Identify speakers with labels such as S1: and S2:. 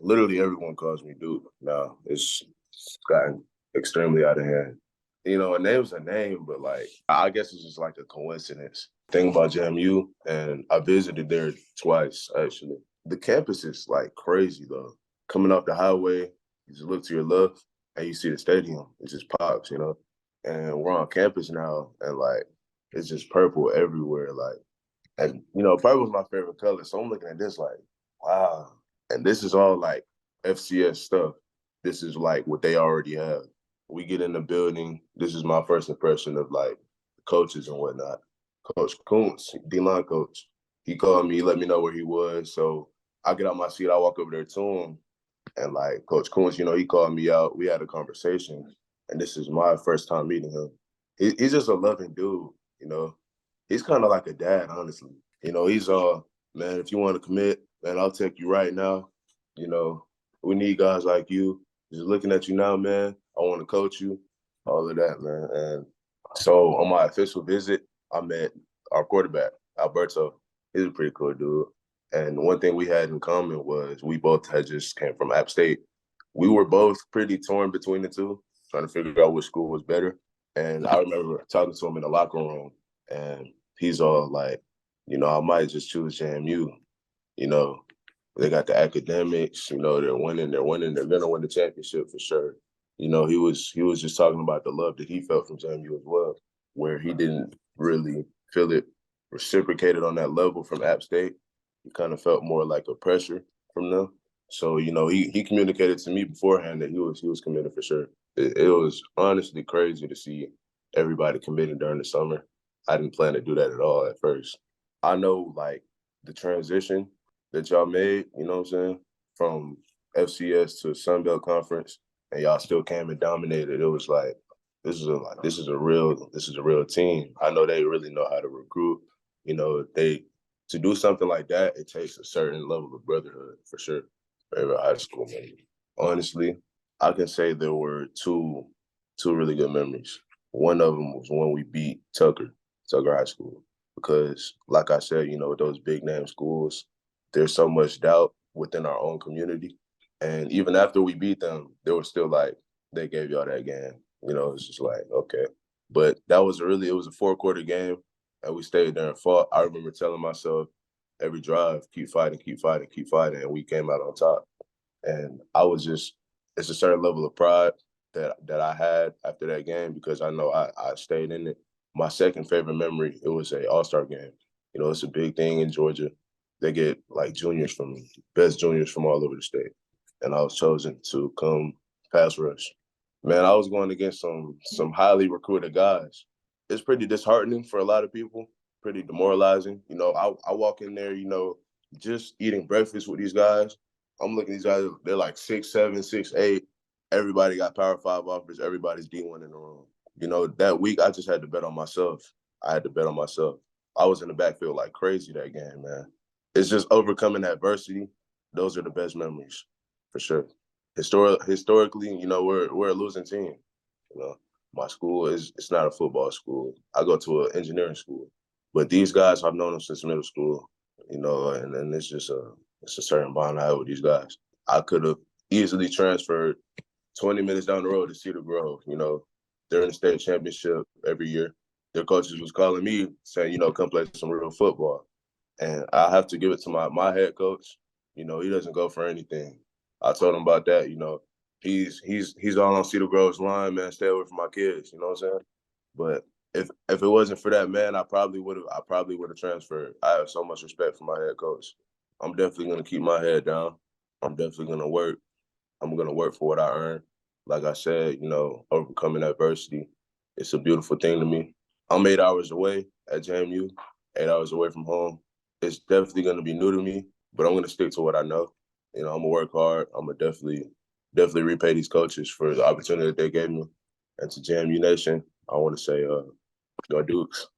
S1: literally everyone calls me Duke now. It's gotten extremely out of hand. A name's a name, but like I guess it's just like a coincidence. Thing about JMU, and I visited there twice actually. The campus is like crazy though. Coming off the highway, you just look to your left and you see the stadium. It just pops. And we're on campus now, and like it's just purple everywhere. Like, and purple's my favorite color. So I'm looking at this like, wow. And this is all like FCS stuff. This is like what they already have. We get in the building. This is my first impression of like coaches and whatnot. Coach Kuntz, D-line coach, he called me, let me know where he was. So I get out my seat, I walk over there to him, and like Coach Kuntz, he called me out. We had a conversation, and this is my first time meeting him. He's just a loving dude. He's kind of like a dad, honestly. He's man, if you want to commit, man, I'll take you right now. We need guys like you. Just looking at you now, man, I want to coach you, all of that, man. And so on my official visit, I met our quarterback, Alberto. He's a pretty cool dude. And one thing we had in common was we both had just came from App State. We were both pretty torn between the two, trying to figure out which school was better. And I remember talking to him in the locker room, and he's all like, I might just choose JMU. They got the academics, they're winning, they're gonna win the championship for sure. He was just talking about the love that he felt from JMU as well, where he didn't really feel it reciprocated on that level from App State. He kind of felt more like a pressure from them. So, he communicated to me beforehand that he was committed for sure. It was honestly crazy to see everybody committing during the summer. I didn't plan to do that at all at first. I know like the transition that y'all made, you know what I'm saying, from FCS to Sun Belt Conference, and y'all still came and dominated. It was like this is a real team. I know they really know how to recruit. To do something like that, it takes a certain level of brotherhood for sure. Favorite high school memory. Honestly, I can say there were two really good memories. One of them was when we beat Tucker High School, because like I said, with those big name schools, there's so much doubt within our own community. And even after we beat them, they were still like, they gave y'all that game. It's just like, okay. But it was a 4-quarter game, and we stayed there and fought. I remember telling myself every drive, keep fighting, keep fighting, keep fighting, and we came out on top. And it's a certain level of pride that I had after that game, because I know I stayed in it. My second favorite memory, it was a All-Star game. It's a big thing in Georgia. They get like best juniors from all over the state. And I was chosen to come pass rush. Man, I was going against some highly recruited guys. It's pretty disheartening for a lot of people, pretty demoralizing. I walk in there, just eating breakfast with these guys. I'm looking at these guys, they're like 6'7", 6'8". Everybody got Power 5 offers. Everybody's D1 in the room. That week I just had to bet on myself. I had to bet on myself. I was in the backfield like crazy that game, man. It's just overcoming adversity. Those are the best memories, for sure. Historically, we're a losing team. My school it's not a football school. I go to an engineering school, but these guys I've known them since middle school. And it's just a certain bond I have with these guys. I could have easily transferred 20 minutes down the road to Cedar Grove. They're in the state championship every year. Their coaches was calling me saying, come play some real football. And I have to give it to my head coach. He doesn't go for anything. I told him about that. He's all on Cedar Grove's line, man. Stay away from my kids. You know what I'm saying? But if it wasn't for that, man, I probably would have transferred. I have so much respect for my head coach. I'm definitely gonna keep my head down. I'm definitely gonna work. I'm gonna work for what I earn. Like I said, overcoming adversity, it's a beautiful thing to me. I'm 8 hours away at JMU, 8 hours away from home. It's definitely going to be new to me, but I'm going to stick to what I know. I'm going to work hard. I'm going to definitely repay these coaches for the opportunity that they gave me. And to JMU Nation, I want to say, go Dukes.